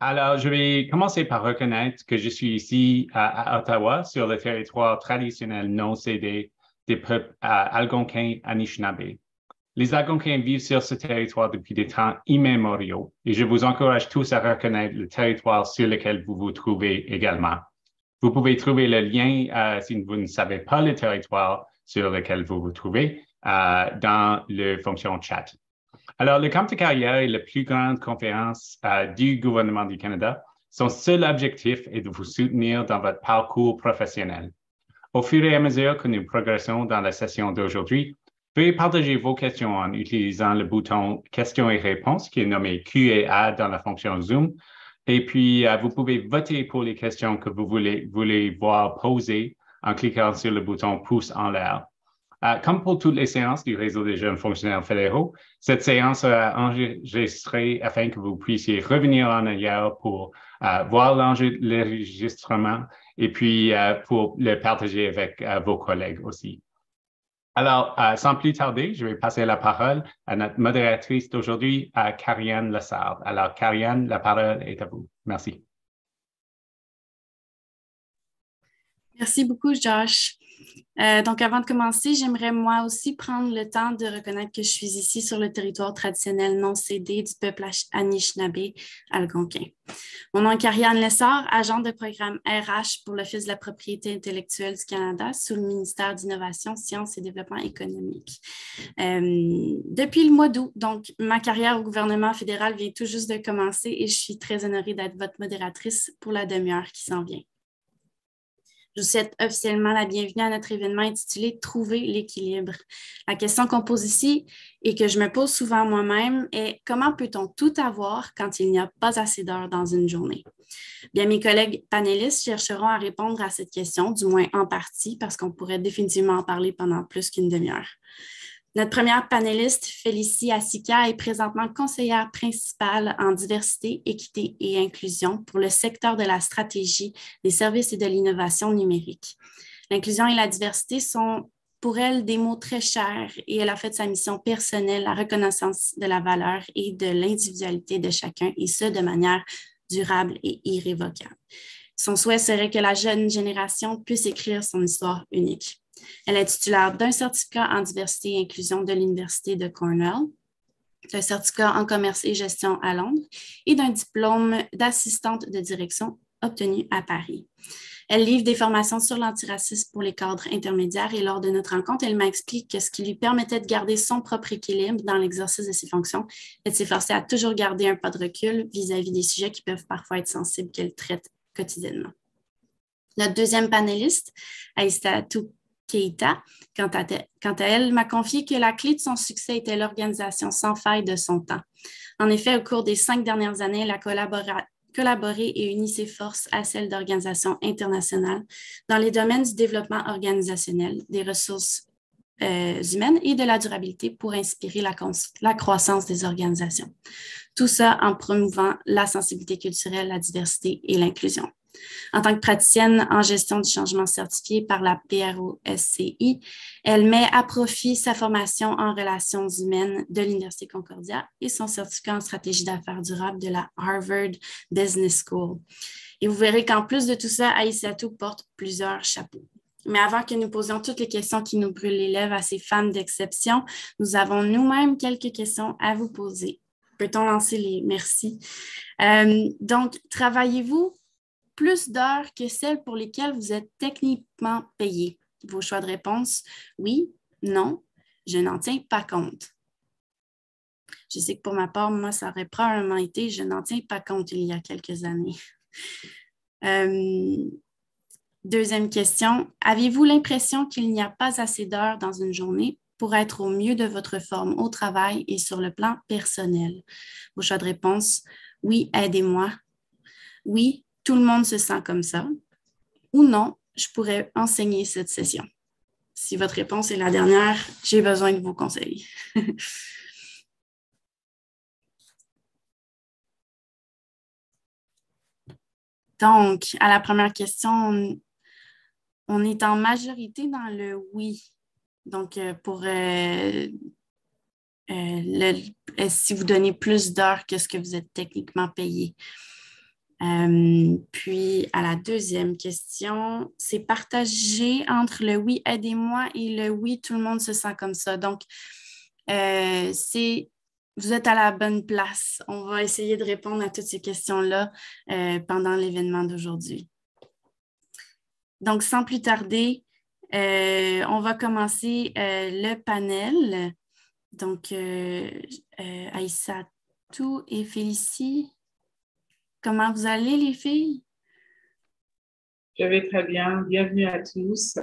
Alors, je vais commencer par reconnaître que je suis ici à Ottawa, sur le territoire traditionnel non cédé des peuples algonquins Anishinaabe. Les Algonquins vivent sur ce territoire depuis des temps immémoriaux et je vous encourage tous à reconnaître le territoire sur lequel vous vous trouvez également. Vous pouvez trouver le lien, si vous ne savez pas le territoire sur lequel vous vous trouvez, dans la fonction chat. Alors, le camp de carrière est la plus grande conférence du gouvernement du Canada. Son seul objectif est de vous soutenir dans votre parcours professionnel. Au fur et à mesure que nous progressons dans la session d'aujourd'hui, veuillez partager vos questions en utilisant le bouton questions et réponses qui est nommé Q&A dans la fonction Zoom. Et puis, vous pouvez voter pour les questions que vous voulez voir posées en cliquant sur le bouton pouce en l'air. Comme pour toutes les séances du réseau des jeunes fonctionnaires fédéraux, cette séance sera enregistrée afin que vous puissiez revenir en arrière pour voir l'enregistrement et puis pour le partager avec vos collègues aussi. Alors, sans plus tarder, je vais passer la parole à notre modératrice d'aujourd'hui, Karianne Lessard. Alors, Karianne, la parole est à vous. Merci. Merci beaucoup, Josh. Donc, avant de commencer, j'aimerais moi aussi prendre le temps de reconnaître que je suis ici sur le territoire traditionnel non cédé du peuple Anishinaabe algonquin. Mon nom est Karianne Lessard, agente de programme RH pour l'Office de la propriété intellectuelle du Canada sous le ministère d'Innovation, Sciences et Développement économique. Depuis le mois d'août, donc ma carrière au gouvernement fédéral vient tout juste de commencer et je suis très honorée d'être votre modératrice pour la demi-heure qui s'en vient. Je vous souhaite officiellement la bienvenue à notre événement intitulé « Trouver l'équilibre ». La question qu'on pose ici et que je me pose souvent moi-même est « Comment peut-on tout avoir quand il n'y a pas assez d'heures dans une journée ?» Bien, mes collègues panélistes chercheront à répondre à cette question, du moins en partie, parce qu'on pourrait définitivement en parler pendant plus qu'une demi-heure. Notre première panéliste, Félicie Assika, est présentement conseillère principale en diversité, équité et inclusion pour le secteur de la stratégie, des services et de l'innovation numérique. L'inclusion et la diversité sont pour elle des mots très chers et elle a fait de sa mission personnelle la reconnaissance de la valeur et de l'individualité de chacun, et ce, de manière durable et irrévocable. Son souhait serait que la jeune génération puisse écrire son histoire unique. Elle est titulaire d'un certificat en diversité et inclusion de l'Université de Cornell, d'un certificat en commerce et gestion à Londres et d'un diplôme d'assistante de direction obtenu à Paris. Elle livre des formations sur l'antiracisme pour les cadres intermédiaires et lors de notre rencontre, elle m'a expliqué que ce qui lui permettait de garder son propre équilibre dans l'exercice de ses fonctions est de s'efforcer à toujours garder un pas de recul vis-à-vis des sujets qui peuvent parfois être sensibles qu'elle traite quotidiennement. Notre deuxième panéliste, Aïssatou Keïta, quant à elle, m'a confié que la clé de son succès était l'organisation sans faille de son temps. En effet, au cours des 5 dernières années, elle a collaboré et uni ses forces à celles d'organisations internationales dans les domaines du développement organisationnel, des ressources humaines et de la durabilité pour inspirer la croissance des organisations. Tout ça en promouvant la sensibilité culturelle, la diversité et l'inclusion. En tant que praticienne en gestion du changement certifiée par la PROSCI, elle met à profit sa formation en relations humaines de l'Université Concordia et son certificat en stratégie d'affaires durables de la Harvard Business School. Et vous verrez qu'en plus de tout ça, Aïssatou porte plusieurs chapeaux. Mais avant que nous posions toutes les questions qui nous brûlent les lèvres à ces femmes d'exception, nous avons nous-mêmes quelques questions à vous poser. Peut-on lancer les merci? Donc, travaillez-vous plus d'heures que celles pour lesquelles vous êtes techniquement payé? Vos choix de réponse, oui, non, je n'en tiens pas compte. Je sais que pour ma part, moi, ça aurait probablement été je n'en tiens pas compte il y a quelques années. Deuxième question, avez-vous l'impression qu'il n'y a pas assez d'heures dans une journée pour être au mieux de votre forme au travail et sur le plan personnel? Vos choix de réponse, oui, aidez-moi. Oui, tout le monde se sent comme ça. Ou non, je pourrais enseigner cette session. Si votre réponse est la dernière, j'ai besoin de vos conseils. Donc, à la première question, on est en majorité dans le oui. Donc, si vous donnez plus d'heures que ce que vous êtes techniquement payé. Puis, à la deuxième question, c'est partagé entre le oui, aidez-moi et le oui, tout le monde se sent comme ça. Donc, vous êtes à la bonne place. On va essayer de répondre à toutes ces questions-là pendant l'événement d'aujourd'hui. Donc, sans plus tarder, on va commencer le panel. Donc, Aïssatou et Félicie, comment vous allez, les filles? Je vais très bien. Bienvenue à tous.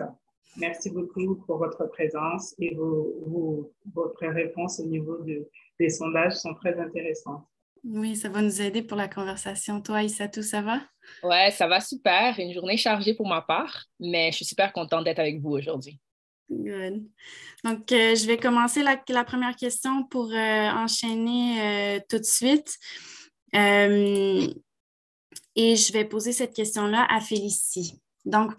Merci beaucoup pour votre présence et votre réponse au niveau des sondages sont très intéressantes. Oui, ça va nous aider pour la conversation. Toi, Aïssatou, ça va? Ouais, ça va super. Une journée chargée pour ma part, mais je suis super contente d'être avec vous aujourd'hui. Good. Donc, je vais commencer la première question pour enchaîner tout de suite. Et je vais poser cette question-là à Félicie. Donc,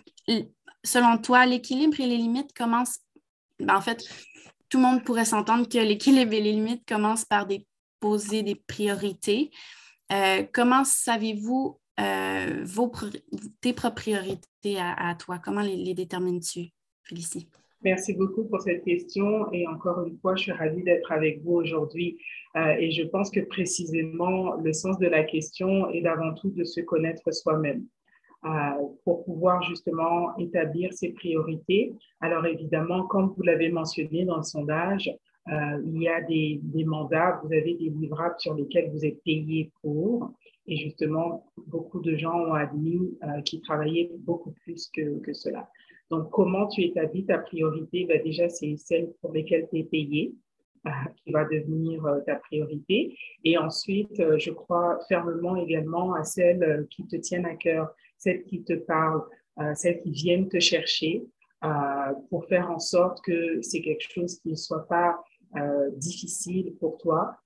selon toi, l'équilibre et les limites commencent... En fait, tout le monde pourrait s'entendre que l'équilibre et les limites commencent par poser des priorités. Comment savez-vous tes propres priorités à toi? Comment les détermines-tu, Félicie? Merci beaucoup pour cette question et encore une fois, je suis ravie d'être avec vous aujourd'hui et je pense que précisément le sens de la question est d'avant tout de se connaître soi-même pour pouvoir justement établir ses priorités. Alors évidemment, comme vous l'avez mentionné dans le sondage, il y a des mandats, vous avez des livrables sur lesquels vous êtes payé pour et justement, beaucoup de gens ont admis qu'ils travaillaient beaucoup plus que cela. Donc, comment tu établis ta priorité? Ben déjà, c'est celle pour lesquelles tu es payé qui va devenir ta priorité. Et ensuite, je crois fermement également à celles qui te tiennent à cœur, celles qui te parlent, celles qui viennent te chercher pour faire en sorte que c'est quelque chose qui ne soit pas difficile pour toi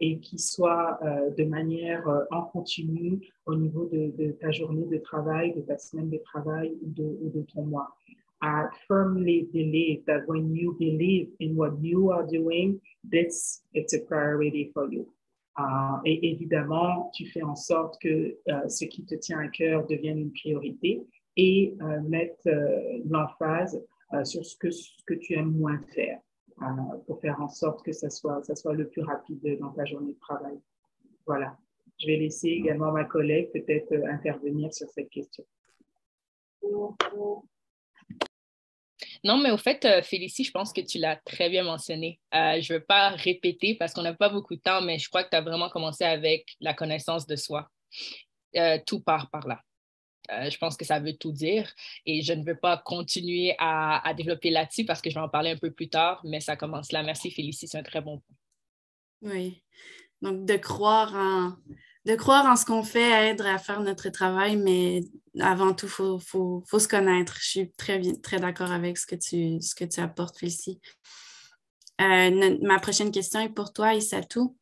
et qui soit de manière en continu au niveau de ta journée de travail, de ta semaine de travail ou de ton mois. I firmly believe that when you believe in what you are doing, it's a priority for you. Et évidemment, tu fais en sorte que ce qui te tient à cœur devienne une priorité et mettre l'emphase sur ce que tu aimes moins faire. Pour faire en sorte que ça soit le plus rapide dans ta journée de travail. Voilà. Je vais laisser également ma collègue peut-être intervenir sur cette question. Non, mais au fait, Félicie, je pense que tu l'as très bien mentionné. Je ne veux pas répéter parce qu'on n'a pas beaucoup de temps, mais je crois que tu as vraiment commencé avec la connaissance de soi. Tout part par là. Je pense que ça veut tout dire et je ne veux pas continuer à développer là-dessus parce que je vais en parler un peu plus tard, mais ça commence là. Merci Félicie, c'est un très bon point. Oui, donc de croire en ce qu'on fait aide à faire notre travail, mais avant tout, il faut se connaître. Je suis très d'accord avec ce que tu apportes, Félicie. Ma prochaine question est pour toi, Aïssatou.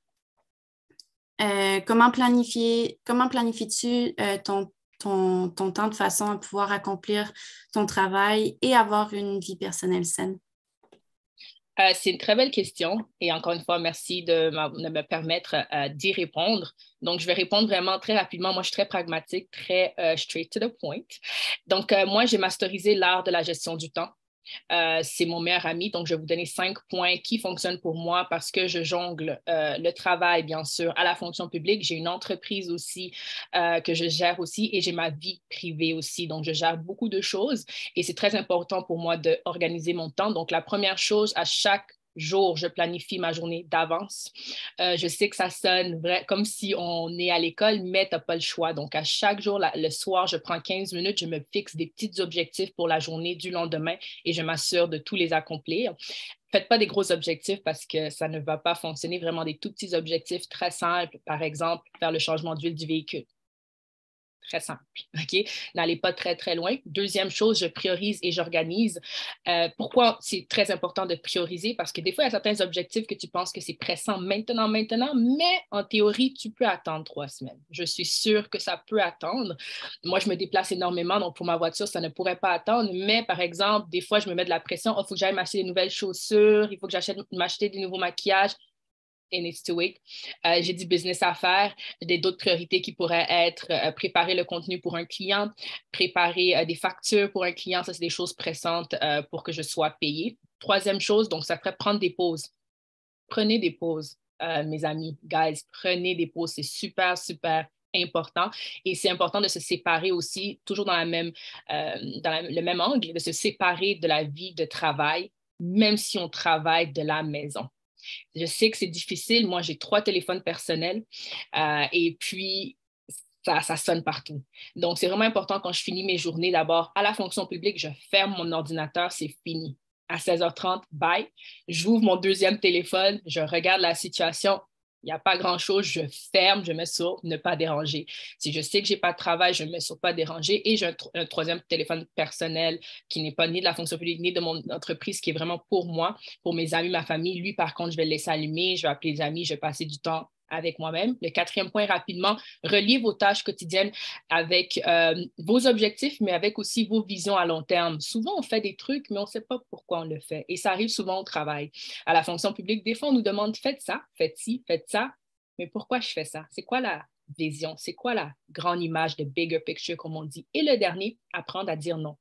Comment planifies-tu ton temps de façon à pouvoir accomplir ton travail et avoir une vie personnelle saine? C'est une très belle question et encore une fois, merci de me permettre d'y répondre. Donc, je vais répondre vraiment très rapidement. Moi, je suis très pragmatique, très straight to the point. Donc, moi, j'ai masterisé l'art de la gestion du temps. C'est mon meilleur ami, donc je vais vous donner 5 points qui fonctionnent pour moi parce que je jongle le travail, bien sûr, à la fonction publique. J'ai une entreprise aussi que je gère aussi et j'ai ma vie privée aussi. Donc, je gère beaucoup de choses et c'est très important pour moi d'organiser mon temps. Donc, la première chose, à chaque jour, je planifie ma journée d'avance. Je sais que ça sonne comme si on est à l'école, mais tu n'as pas le choix. Donc, à chaque jour, le soir, je prends 15 minutes, je me fixe des petits objectifs pour la journée du lendemain et je m'assure de tous les accomplir. Faites pas des gros objectifs parce que ça ne va pas fonctionner. Vraiment des tout petits objectifs très simples. Par exemple, faire le changement d'huile du véhicule. Très simple, OK? N'allez pas très, très loin. Deuxième chose, je priorise et j'organise. Pourquoi c'est très important de prioriser? Parce que des fois, il y a certains objectifs que tu penses que c'est pressant maintenant, mais en théorie, tu peux attendre 3 semaines. Je suis sûre que ça peut attendre. Moi, je me déplace énormément, donc pour ma voiture, ça ne pourrait pas attendre. Mais par exemple, des fois, je me mets de la pression. Il faut que j'aille m'acheter des nouvelles chaussures, il faut que j'achète m'acheter des nouveaux maquillages. it needs to wait. J'ai du business à faire, j'ai d'autres priorités qui pourraient être préparer le contenu pour un client, préparer des factures pour un client, ça c'est des choses pressantes pour que je sois payée. Troisième chose, donc ça ferait prendre des pauses. Prenez des pauses, mes amis, guys, prenez des pauses, c'est super, super important. Et c'est important de se séparer aussi, toujours dans le même angle, de se séparer de la vie de travail, même si on travaille de la maison. Je sais que c'est difficile. Moi, j'ai 3 téléphones personnels et puis ça sonne partout. Donc, c'est vraiment important quand je finis mes journées, d'abord, à la fonction publique, je ferme mon ordinateur, c'est fini. À 16h30, bye. J'ouvre mon deuxième téléphone, je regarde la situation. Il n'y a pas grand-chose, je ferme, je mets sur ne pas déranger. Si je sais que je n'ai pas de travail, je mets sur pas déranger et j'ai un troisième téléphone personnel qui n'est pas ni de la fonction publique ni de mon entreprise, qui est vraiment pour moi, pour mes amis, ma famille. Lui, par contre, je vais le laisser allumer, je vais appeler les amis, je vais passer du temps avec moi-même. Le 4e point, rapidement, reliez vos tâches quotidiennes avec vos objectifs, mais avec aussi vos visions à long terme. Souvent, on fait des trucs, mais on ne sait pas pourquoi on le fait. Et ça arrive souvent au travail. À la fonction publique, des fois, on nous demande « faites ça, faites ci, faites ça ». Mais pourquoi je fais ça? C'est quoi la vision? C'est quoi la grande image de bigger picture, comme on dit? Et le dernier, apprendre à dire non.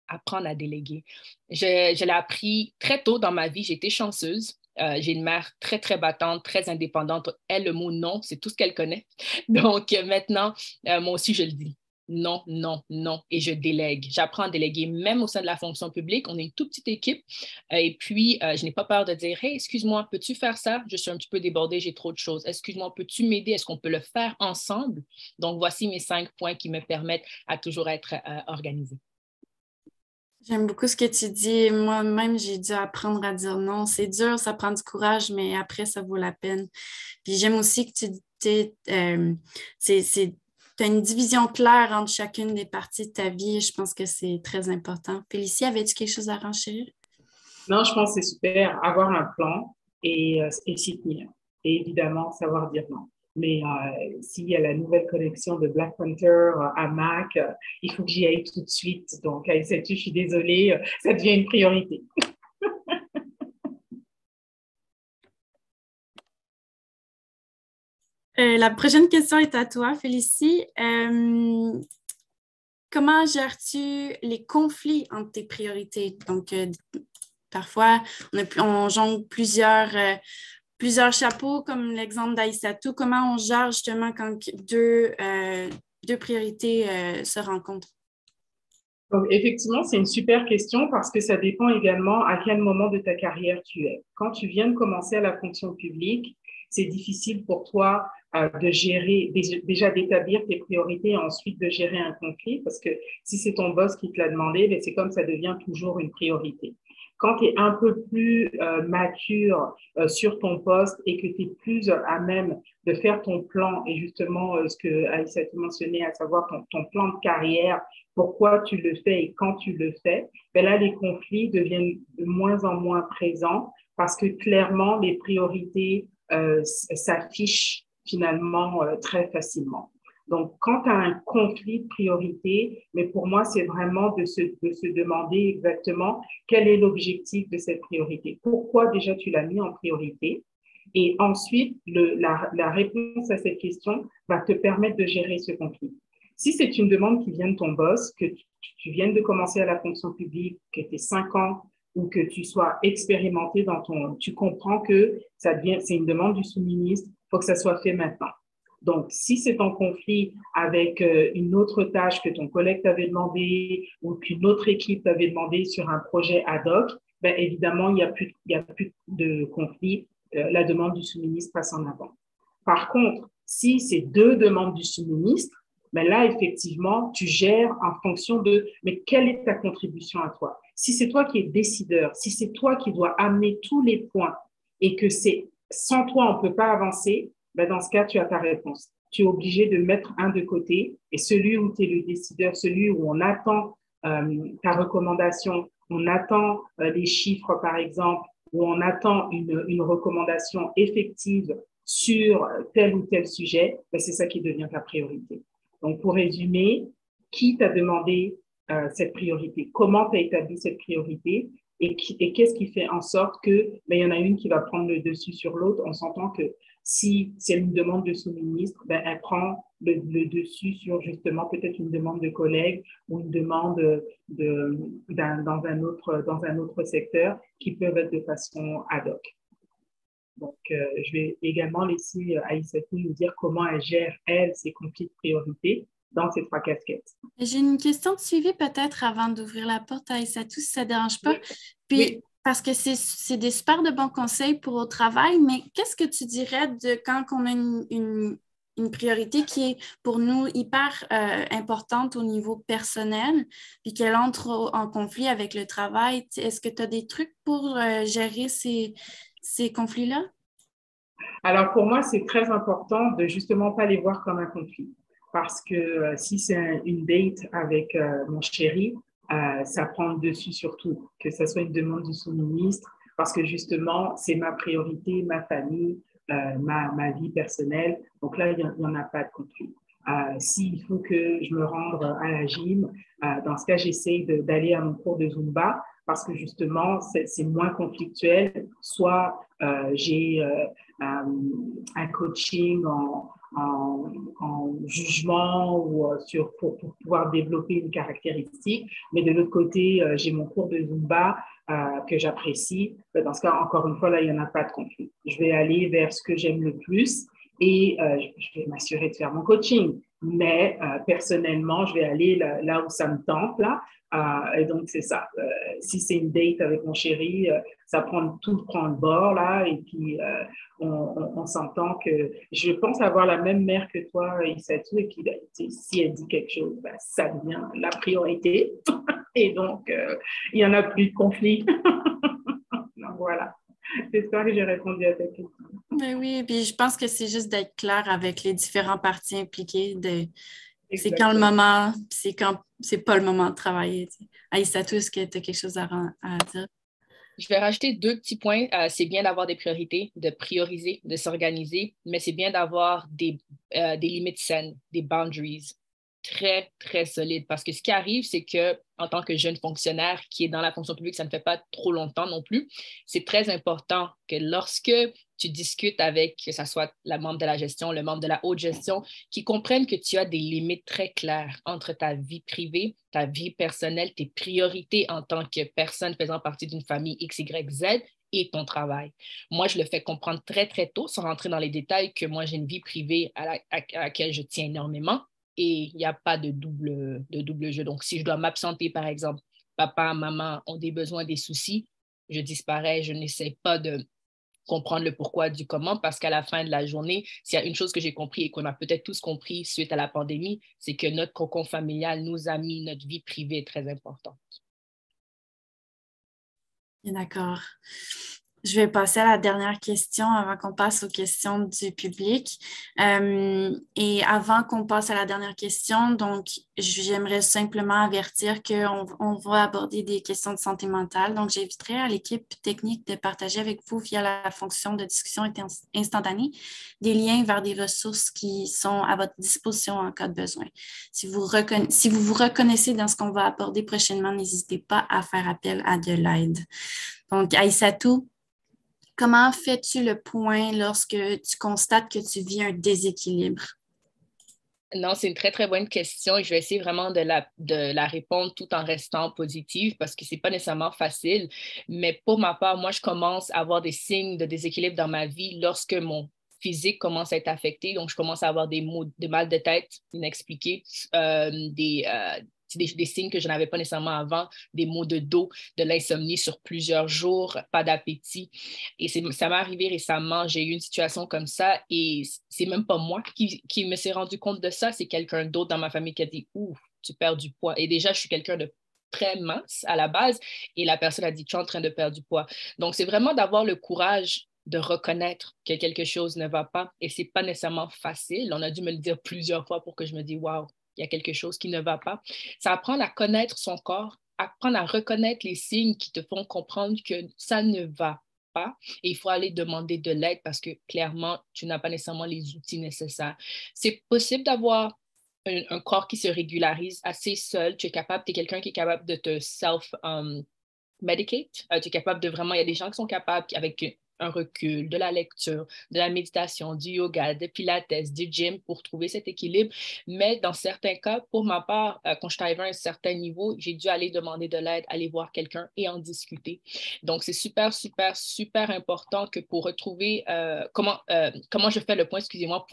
Apprendre à déléguer. Je l'ai appris très tôt dans ma vie. J'ai été chanceuse. J'ai une mère très, très battante, très indépendante. Elle, le mot non, c'est tout ce qu'elle connaît. Donc, maintenant, moi aussi, je le dis. Non, non, non. Et je délègue. J'apprends à déléguer, même au sein de la fonction publique. On est une toute petite équipe. Et puis, je n'ai pas peur de dire, « Hey, excuse-moi, peux-tu faire ça? Je suis un petit peu débordée, j'ai trop de choses. Excuse-moi, peux-tu m'aider? Est-ce qu'on peut le faire ensemble? » Donc, voici mes 5 points qui me permettent à toujours être organisée. J'aime beaucoup ce que tu dis. Moi-même, j'ai dû apprendre à dire non. C'est dur, ça prend du courage, mais après, ça vaut la peine. Puis j'aime aussi que tu as une division claire entre chacune des parties de ta vie. Je pense que c'est très important. Félicie, avais-tu quelque chose à renchérir? Non, je pense que c'est super, avoir un plan et s'y tenir. Et évidemment, savoir dire non. Mais s'il y a la nouvelle collection de Black Panther à Mac, il faut que j'y aille tout de suite. Donc, à SATU, je suis désolée, ça devient une priorité. La prochaine question est à toi, Félicie. Comment gères-tu les conflits entre tes priorités? Donc, parfois, on jongle plusieurs chapeaux, comme l'exemple d'Aïssatou. Comment on gère justement quand deux priorités se rencontrent? Donc, effectivement, c'est une super question parce que ça dépend également à quel moment de ta carrière tu es. Quand tu viens de commencer à la fonction publique, c'est difficile pour toi de gérer, déjà d'établir tes priorités et ensuite de gérer un conflit parce que si c'est ton boss qui te l'a demandé, ben c'est comme ça devient toujours une priorité. Quand tu es un peu plus mature sur ton poste et que tu es plus à même de faire ton plan et justement ce que Aïssa a mentionné, à savoir ton plan de carrière, pourquoi tu le fais et quand tu le fais, ben là, les conflits deviennent de moins en moins présents parce que clairement, les priorités s'affichent finalement très facilement. Donc, quand tu as un conflit de priorité, mais pour moi, c'est vraiment de se demander exactement quel est l'objectif de cette priorité. Pourquoi déjà tu l'as mis en priorité? Et ensuite, la réponse à cette question va te permettre de gérer ce conflit. Si c'est une demande qui vient de ton boss, que tu viennes de commencer à la fonction publique, que tu aies 5 ans ou que tu sois expérimenté tu comprends que c'est une demande du sous-ministre, il faut que ça soit fait maintenant. Donc, si c'est en conflit avec une autre tâche que ton collègue t'avait demandé ou qu'une autre équipe t'avait demandé sur un projet ad hoc, ben évidemment, il y a plus de conflit. La demande du sous-ministre passe en avant. Par contre, si c'est 2 demandes du sous-ministre, ben là, effectivement, tu gères en fonction de mais quelle est ta contribution à toi? Si c'est toi qui es décideur, si c'est toi qui dois amener tous les points et que c'est sans toi, on ne peut pas avancer, ben dans ce cas, tu as ta réponse. Tu es obligé de mettre un de côté et celui où tu es le décideur, celui où on attend ta recommandation, on attend les chiffres, par exemple, où on attend une recommandation effective sur tel ou tel sujet, ben c'est ça qui devient ta priorité. Donc, pour résumer, qui t'a demandé cette priorité? Comment tu as établi cette priorité? et qu'est-ce qui fait en sorte que ben, il y en a une qui va prendre le dessus sur l'autre. On s'entend que si c'est une demande de sous-ministre, ben, elle prend le dessus sur justement peut-être une demande de collègue ou une demande dans un autre secteur qui peuvent être de façon ad hoc. Donc, je vais également laisser Aïssatou nous dire comment elle gère, elle, ses conflits de priorité dans ces 3 casquettes. J'ai une question de suivi peut-être avant d'ouvrir la porte à Aïssatou, si ça ne dérange pas. Oui. Puis, Oui. parce que c'est des super de bons conseils pour au travail, mais qu'est-ce que tu dirais de quand on a une priorité qui est pour nous hyper importante au niveau personnel, puis qu'elle entre en conflit avec le travail? Est-ce que tu as des trucs pour gérer ces conflits-là? Alors, pour moi, c'est très important de justement pas les voir comme un conflit. Parce que si c'est une date avec mon chéri, ça prend le dessus surtout, que ce soit une demande du sous-ministre, parce que justement, c'est ma priorité, ma famille, ma vie personnelle. Donc là, il n'y en a pas de conflit. S'il faut que je me rende à la gym, dans ce cas, j'essaie d'aller à mon cours de Zumba parce que justement, c'est moins conflictuel. Soit j'ai un coaching en jugement ou pour pouvoir développer une caractéristique. Mais de l'autre côté, j'ai mon cours de Zumba que j'apprécie. Dans ce cas, encore une fois, là, il n'y en a pas de conflit. Je vais aller vers ce que j'aime le plus et je vais m'assurer de faire mon coaching. Mais personnellement, je vais aller là où ça me tente, là. Et donc, c'est ça. Si c'est une date avec mon chéri, tout prend le bord, là. Et puis, on s'entend que je pense avoir la même mère que toi, Issatou. Et puis, ben, si elle dit quelque chose, ben, ça devient la priorité. Et donc, il n'y en a plus de conflit. Donc, voilà. J'espère que j'ai répondu à ta question. Ben oui, puis je pense que c'est juste d'être clair avec les différents parties impliquées. C'est quand le moment, c'est quand c'est pas le moment de travailler. Aïssatou, est-ce que tu as quelque chose à dire? Je vais rajouter 2 petits points. C'est bien d'avoir des priorités, de prioriser, de s'organiser, mais c'est bien d'avoir des limites saines, des boundaries très, très solides. Parce que ce qui arrive, c'est que en tant que jeune fonctionnaire qui est dans la fonction publique, ça ne fait pas trop longtemps non plus, c'est très important que lorsque tu discutes avec, que ce soit la membre de la gestion, le membre de la haute gestion, qui comprennent que tu as des limites très claires entre ta vie privée, ta vie personnelle, tes priorités en tant que personne faisant partie d'une famille X, Y, Z et ton travail. Moi, je le fais comprendre très, très tôt, sans rentrer dans les détails, que moi, j'ai une vie privée à laquelle je tiens énormément et il n'y a pas de double jeu. Donc, si je dois m'absenter, par exemple, papa, maman ont des besoins, des soucis, je disparais, je n'essaie pas de comprendre le pourquoi du comment, parce qu'à la fin de la journée, s'il y a une chose que j'ai compris et qu'on a peut-être tous compris suite à la pandémie, c'est que notre cocon familial, nos amis, notre vie privée est très importante. D'accord. Je vais passer à la dernière question avant qu'on passe aux questions du public. Et avant qu'on passe à la dernière question, donc, j'aimerais simplement avertir qu'on va aborder des questions de santé mentale. Donc, j'inviterai à l'équipe technique de partager avec vous via la fonction de discussion instantanée des liens vers des ressources qui sont à votre disposition en cas de besoin. Si vous vous reconnaissez dans ce qu'on va aborder prochainement, n'hésitez pas à faire appel à de l'aide. Donc, Aïssatou, comment fais-tu le point lorsque tu constates que tu vis un déséquilibre? Non, c'est une très, très bonne question et je vais essayer vraiment de la répondre tout en restant positive parce que ce n'est pas nécessairement facile. Mais pour ma part, moi, je commence à avoir des signes de déséquilibre dans ma vie lorsque mon physique commence à être affecté. Donc, je commence à avoir des maux de mal de tête inexpliqués, des signes que je n'avais pas nécessairement avant, des maux de dos, de l'insomnie sur plusieurs jours, pas d'appétit. Et ça m'est arrivé récemment, j'ai eu une situation comme ça et c'est même pas moi qui me suis rendu compte de ça, c'est quelqu'un d'autre dans ma famille qui a dit « Ouh, tu perds du poids ». Et déjà, je suis quelqu'un de très mince à la base et la personne a dit « Tu es en train de perdre du poids ». Donc, c'est vraiment d'avoir le courage de reconnaître que quelque chose ne va pas et c'est pas nécessairement facile. On a dû me le dire plusieurs fois pour que je me dise « Wow, il y a quelque chose qui ne va pas ». C'est apprendre à connaître son corps, apprendre à reconnaître les signes qui te font comprendre que ça ne va pas et il faut aller demander de l'aide parce que clairement, tu n'as pas nécessairement les outils nécessaires. C'est possible d'avoir un corps qui se régularise assez seul. Tu es quelqu'un qui est capable de te medicate. Tu es capable de vraiment, il y a des gens qui sont capables avec un recul, de la lecture, de la méditation, du yoga, de pilates, du gym pour trouver cet équilibre. Mais dans certains cas, pour ma part, quand je suis arrivée à un certain niveau, j'ai dû aller demander de l'aide, aller voir quelqu'un et en discuter. Donc, c'est super, super, super important que pour retrouver comment je fais le point, excusez-moi,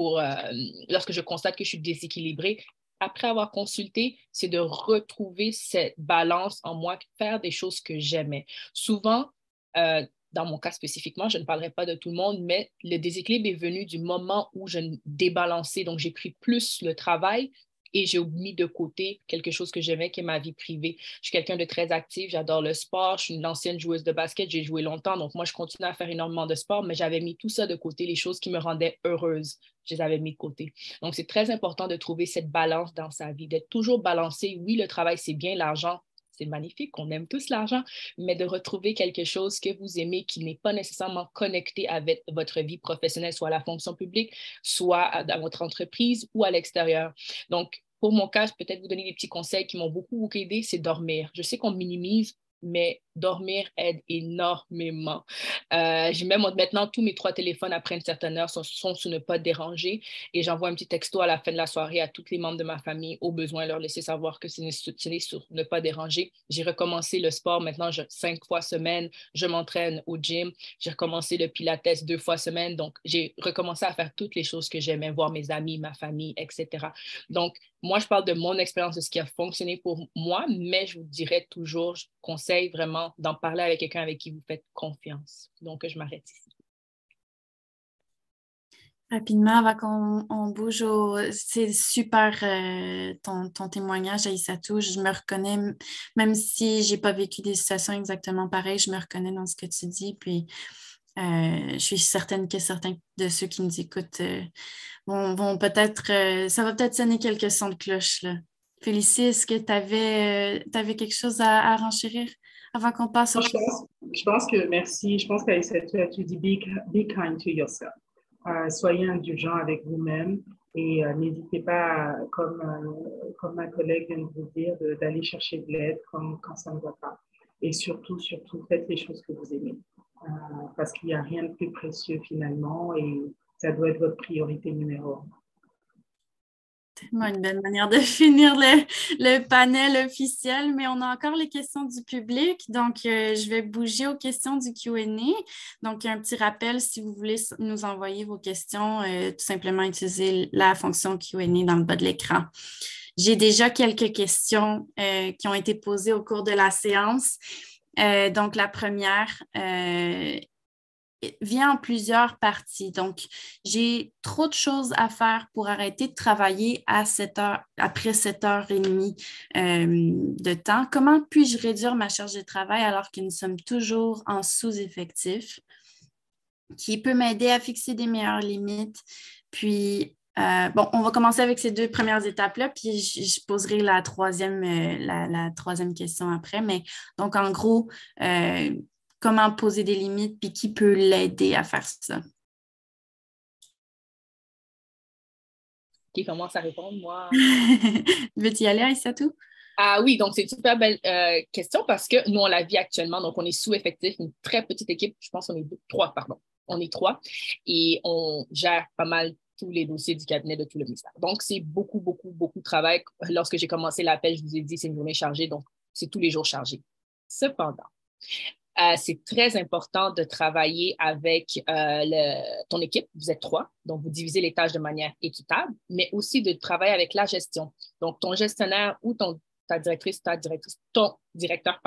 lorsque je constate que je suis déséquilibrée, après avoir consulté, c'est de retrouver cette balance en moi, faire des choses que j'aimais. Souvent, dans mon cas spécifiquement, je ne parlerai pas de tout le monde, mais le déséquilibre est venu du moment où je débalançais. Donc, j'ai pris plus le travail et j'ai mis de côté quelque chose que j'aimais, qui est ma vie privée. Je suis quelqu'un de très actif, j'adore le sport, je suis une ancienne joueuse de basket, j'ai joué longtemps, donc moi, je continue à faire énormément de sport, mais j'avais mis tout ça de côté, les choses qui me rendaient heureuse, je les avais mis de côté. Donc, c'est très important de trouver cette balance dans sa vie, d'être toujours balancé. Oui, le travail, c'est bien, l'argent, c'est magnifique, on aime tous l'argent, mais de retrouver quelque chose que vous aimez qui n'est pas nécessairement connecté avec votre vie professionnelle, soit à la fonction publique, soit dans votre entreprise ou à l'extérieur. Donc, pour mon cas, je peux peut-être vous donner des petits conseils qui m'ont beaucoup aidé, c'est dormir. Je sais qu'on minimise, mais dormir aide énormément. J'ai même maintenant tous mes 3 téléphones après une certaine heure sont sur ne pas déranger et j'envoie un petit texto à la fin de la soirée à tous les membres de ma famille, au besoin leur laisser savoir que c'est sur ne pas déranger. J'ai recommencé le sport maintenant 5 fois semaine, je m'entraîne au gym, j'ai recommencé le pilates 2 fois semaine, donc j'ai recommencé à faire toutes les choses que j'aimais, voir mes amis, ma famille, etc. Donc, moi, je parle de mon expérience, de ce qui a fonctionné pour moi, mais je vous dirais toujours, je conseille vraiment d'en parler avec quelqu'un avec qui vous faites confiance. Donc, je m'arrête ici. Rapidement, avant qu'on bouge c'est super ton témoignage, Aïssatou. Je me reconnais, même si je n'ai pas vécu des situations exactement pareilles, je me reconnais dans ce que tu dis. Puis, je suis certaine que certains de ceux qui nous écoutent vont peut-être, ça va peut-être sonner quelques sons de cloche, là. Félicie, est-ce que tu avais quelque chose à renchérir avant qu'on passe au... Je pense que, merci, je pense qu'Aïssatou, tu dis be kind to yourself. Soyez indulgent avec vous-même et n'hésitez pas, comme ma collègue vient de vous dire, d'aller chercher de l'aide quand ça ne va pas. Et surtout, faites les choses que vous aimez. Parce qu'il n'y a rien de plus précieux finalement et ça doit être votre priorité numéro 1. Tellement une belle manière de finir le panel officiel, mais on a encore les questions du public, donc je vais bouger aux questions du Q&A. Donc, un petit rappel, si vous voulez nous envoyer vos questions, tout simplement utiliser la fonction Q&A dans le bas de l'écran. J'ai déjà quelques questions qui ont été posées au cours de la séance. Donc, la première vient en plusieurs parties. Donc, j'ai trop de choses à faire pour arrêter de travailler après 7h30 de temps. Comment puis-je réduire ma charge de travail alors que nous sommes toujours en sous-effectif? Qui peut m'aider à fixer des meilleures limites? Puis, on va commencer avec ces 2 premières étapes-là, puis je poserai la troisième question après. Mais donc, en gros, comment poser des limites, puis qui peut l'aider à faire ça? Qui commence à répondre, moi? Veux-tu y aller, Aïssatou? Ah oui, donc c'est une super belle question parce que nous, on la vit actuellement, donc on est sous-effectif, une très petite équipe, je pense qu'on est 3, pardon. On est 3 et on gère pas mal tous les dossiers du cabinet de tout le ministère. Donc, c'est beaucoup, beaucoup, beaucoup de travail. Lorsque j'ai commencé l'appel, je vous ai dit, c'est une journée chargée, donc c'est tous les jours chargé. Cependant, c'est très important de travailler avec ton équipe. Vous êtes 3, donc vous divisez les tâches de manière équitable, mais aussi de travailler avec la gestion. Donc, ton gestionnaire ou ton directeur,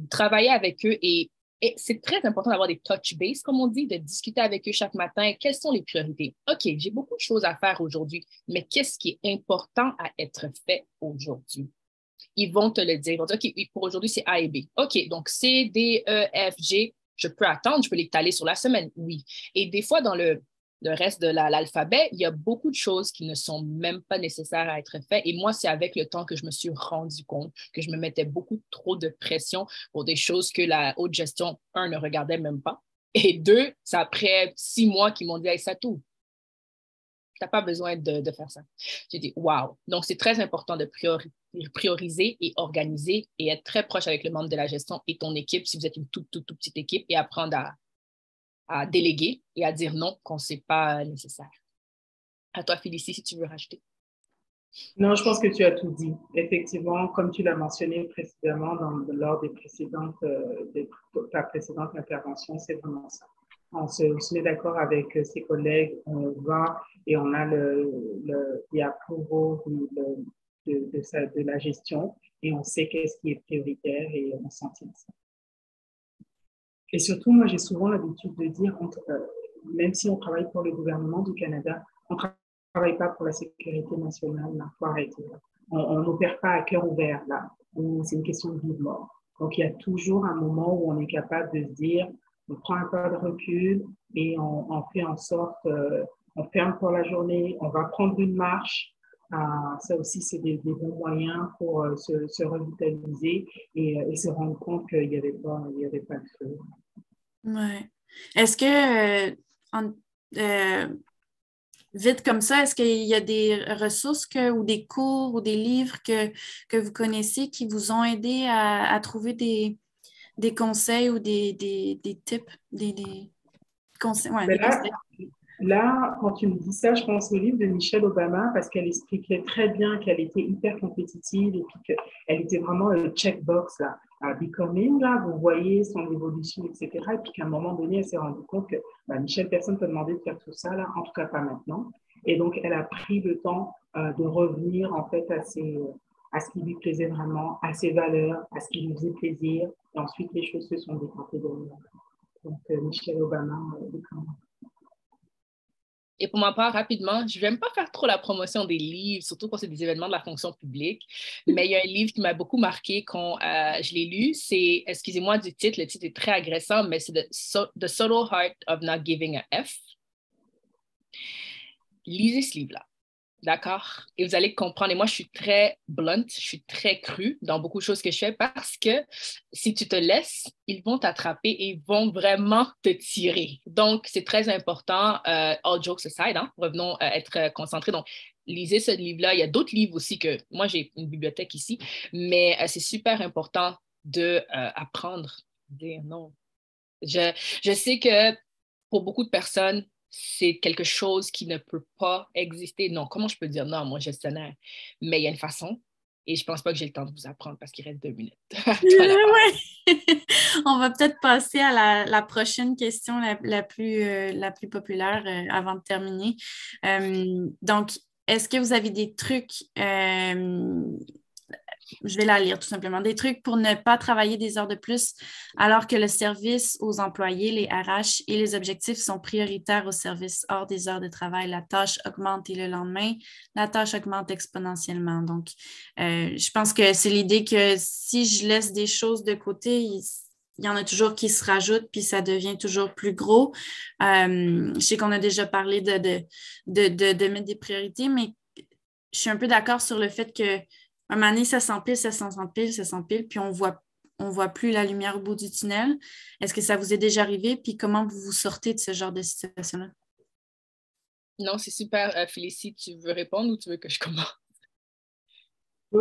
travailler avec eux et c'est très important d'avoir des touch base, comme on dit, de discuter avec eux chaque matin. Quelles sont les priorités? OK, j'ai beaucoup de choses à faire aujourd'hui, mais qu'est-ce qui est important à être fait aujourd'hui? Ils vont te le dire. Ils vont dire, OK, pour aujourd'hui, c'est A et B. OK, donc C, D, E, F, G, je peux attendre, je peux l'étaler sur la semaine. Oui. Et des fois, dans le reste de l'alphabet, il y a beaucoup de choses qui ne sont même pas nécessaires à être faites. Et moi, c'est avec le temps que je me suis rendu compte que je me mettais beaucoup trop de pression pour des choses que la haute gestion, 1, ne regardait même pas. Et 2, c'est après 6 mois qu'ils m'ont dit, hey, Aïssatou, n'as pas besoin de faire ça. J'ai dit, wow. Donc, c'est très important de prioriser et organiser et être très proche avec le membre de la gestion et ton équipe si vous êtes une toute petite équipe et apprendre à déléguer et à dire non quand ce n'est pas nécessaire. À toi, Félicie, si tu veux rajouter. Non, je pense que tu as tout dit. Effectivement, comme tu l'as mentionné précédemment lors ta précédente intervention, c'est vraiment ça. On se met d'accord avec ses collègues, on va et on a the approval de la gestion et on sait qu'est-ce qui est prioritaire et on s'en tient ça. Et surtout, moi, j'ai souvent l'habitude de dire, même si on travaille pour le gouvernement du Canada, on ne travaille pas pour la sécurité nationale, il faut arrêter. On n'opère pas à cœur ouvert, là. C'est une question de vie de mort. Donc, il y a toujours un moment où on est capable de se dire, on prend un pas de recul et on fait en sorte, on ferme pour la journée, on va prendre une marche. Ça aussi, c'est des bons moyens pour se revitaliser et se rendre compte qu'il n'y avait pas de feu. Ouais. Est-ce que, vite comme ça, est-ce qu'il y a des ressources ou des cours ou des livres que vous connaissez qui vous ont aidé à trouver des conseils ou des tips, des conseils? Ouais, conseils. Là, quand tu me dis ça, je pense au livre de Michelle Obama parce qu'elle expliquait très bien qu'elle était hyper compétitive et puis qu'elle était vraiment le checkbox là, à Becoming, là, vous voyez son évolution, etc. Et puis qu'à un moment donné, elle s'est rendue compte que Michelle, personne ne t'a demandé de faire tout ça, là, en tout cas pas maintenant. Et donc, elle a pris le temps de revenir en fait à ce qui lui plaisait vraiment, à ses valeurs, à ce qui lui faisait plaisir. Et ensuite, les choses se sont décantées de lui. Donc, Michelle Obama, Becoming. Et pour ma part, rapidement, je ne vais même pas faire trop la promotion des livres, surtout quand c'est des événements de la fonction publique, mais il y a un livre qui m'a beaucoup marqué quand je l'ai lu. C'est, excusez-moi du titre, le titre est très agressant, mais c'est The Subtle Art of Not Giving a F. Lisez ce livre-là. D'accord? Et vous allez comprendre. Et moi, je suis très blunt, je suis très crue dans beaucoup de choses que je fais parce que si tu te laisses, ils vont t'attraper et ils vont vraiment te tirer. Donc, c'est très important. All jokes aside, hein, revenons à être concentrés. Donc, lisez ce livre-là. Il y a d'autres livres aussi que moi, j'ai une bibliothèque ici, mais c'est super important d'apprendre à dire non. Je sais que pour beaucoup de personnes, c'est quelque chose qui ne peut pas exister. Non, comment je peux dire non, moi, gestionnaire? Mais il y a une façon et je ne pense pas que j'ai le temps de vous apprendre parce qu'il reste 2 minutes. Ouais. On va peut-être passer à la prochaine question la plus populaire avant de terminer. Donc, est-ce que vous avez des trucs je vais la lire tout simplement. Des trucs pour ne pas travailler des heures de plus alors que le service aux employés, les RH et les objectifs sont prioritaires au service hors des heures de travail. La tâche augmente et le lendemain, la tâche augmente exponentiellement. Donc, je pense que c'est l'idée que si je laisse des choses de côté, il y en a toujours qui se rajoutent, puis ça devient toujours plus gros. Je sais qu'on a déjà parlé de mettre des priorités, mais je suis un peu d'accord sur le fait que un moment donné, ça s'empile, puis on voit plus la lumière au bout du tunnel. Est-ce que ça vous est déjà arrivé? Puis comment vous vous sortez de ce genre de situation-là? Non, c'est super. Félicie, tu veux répondre ou tu veux que je commence?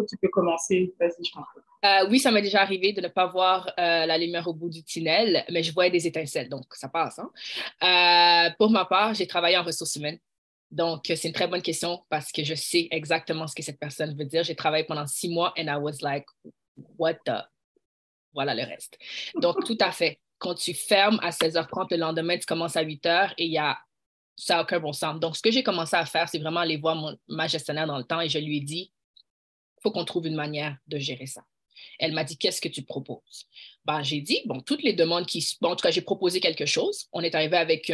Tu peux commencer. Vas-y, je t'en prie. Oui, ça m'est déjà arrivé de ne pas voir la lumière au bout du tunnel, mais je voyais des étincelles, donc ça passe. Hein? Pour ma part, j'ai travaillé en ressources humaines. Donc, c'est une très bonne question parce que je sais exactement ce que cette personne veut dire. J'ai travaillé pendant 6 mois and I was like, what the... Voilà le reste. Donc, tout à fait. Quand tu fermes à 16h30, le lendemain, tu commences à 8h et ça n'a aucun bon sens. Donc, ce que j'ai commencé à faire, c'est vraiment aller voir ma gestionnaire dans le temps et je lui ai dit, il faut qu'on trouve une manière de gérer ça. Elle m'a dit, qu'est-ce que tu proposes? J'ai dit, toutes les demandes en tout cas, j'ai proposé quelque chose. On est arrivé avec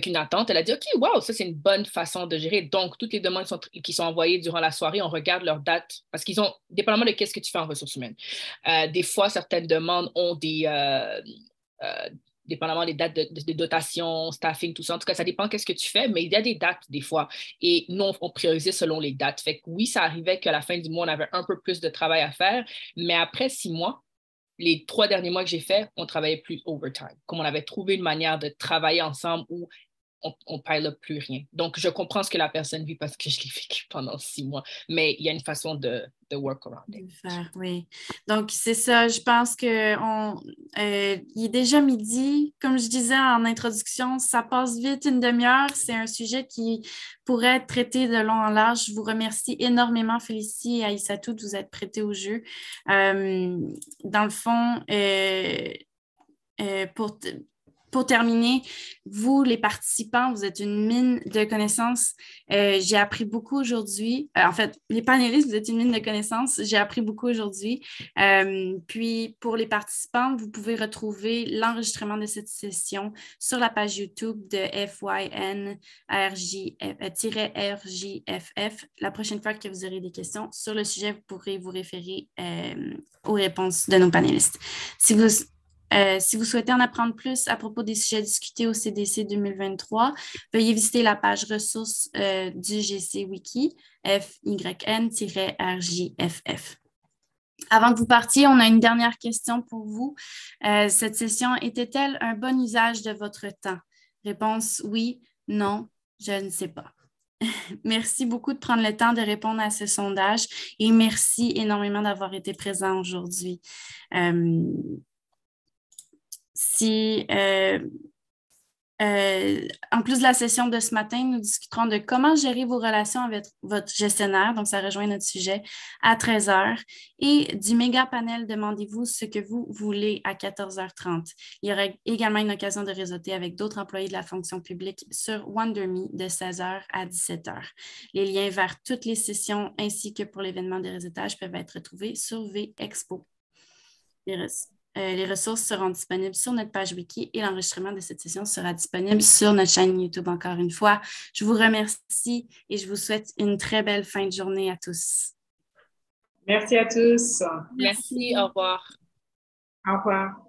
une attente. Elle a dit, OK, wow, ça, c'est une bonne façon de gérer. Donc, toutes les demandes qui sont envoyées durant la soirée, on regarde leur date parce qu'ils ont, dépendamment de qu'est-ce que tu fais en ressources humaines. Des fois, certaines demandes ont dépendamment des dates de dotation, staffing, tout ça. En tout cas, ça dépend qu'est-ce que tu fais, mais il y a des dates des fois. Et nous, on priorisait selon les dates. Fait que oui, ça arrivait qu'à la fin du mois, on avait un peu plus de travail à faire, mais après 6 mois, les 3 derniers mois que j'ai fait, on travaillait plus overtime. Comme on avait trouvé une manière de travailler ensemble où on ne parle plus rien. Donc, je comprends ce que la personne vit parce que je l'ai vécu pendant 6 mois, mais il y a une façon de work around it. Oui. Donc, c'est ça. Je pense qu'il est déjà midi. Comme je disais en introduction, ça passe vite, une demi-heure. C'est un sujet qui pourrait être traité de long en large. Je vous remercie énormément, Félicie et Aïssatou, de vous être prêtés au jeu. Dans le fond, pour terminer, vous, les participants, vous êtes une mine de connaissances. J'ai appris beaucoup aujourd'hui. En fait, les panélistes, vous êtes une mine de connaissances. J'ai appris beaucoup aujourd'hui. Puis, pour les participants, vous pouvez retrouver l'enregistrement de cette session sur la page YouTube de FYN-RJFF. La prochaine fois que vous aurez des questions sur le sujet, vous pourrez vous référer aux réponses de nos panélistes. Si vous souhaitez en apprendre plus à propos des sujets discutés au CDC 2023, veuillez visiter la page ressources du GC Wiki, FYN-RJFF. Avant que vous partiez, on a une dernière question pour vous. Cette session était-elle un bon usage de votre temps? Réponse oui, non, je ne sais pas. Merci beaucoup de prendre le temps de répondre à ce sondage et merci énormément d'avoir été présent aujourd'hui. En plus de la session de ce matin, nous discuterons de comment gérer vos relations avec votre gestionnaire, donc ça rejoint notre sujet, à 13h, et du méga panel Demandez-vous ce que vous voulez à 14h30. Il y aura également une occasion de réseauter avec d'autres employés de la fonction publique sur WonderMe de 16h à 17h. Les liens vers toutes les sessions ainsi que pour l'événement de réseautage peuvent être retrouvés sur VExpo. Les ressources seront disponibles sur notre page wiki et l'enregistrement de cette session sera disponible sur notre chaîne YouTube encore une fois. Je vous remercie et je vous souhaite une très belle fin de journée à tous. Merci à tous. Merci, au revoir. Au revoir.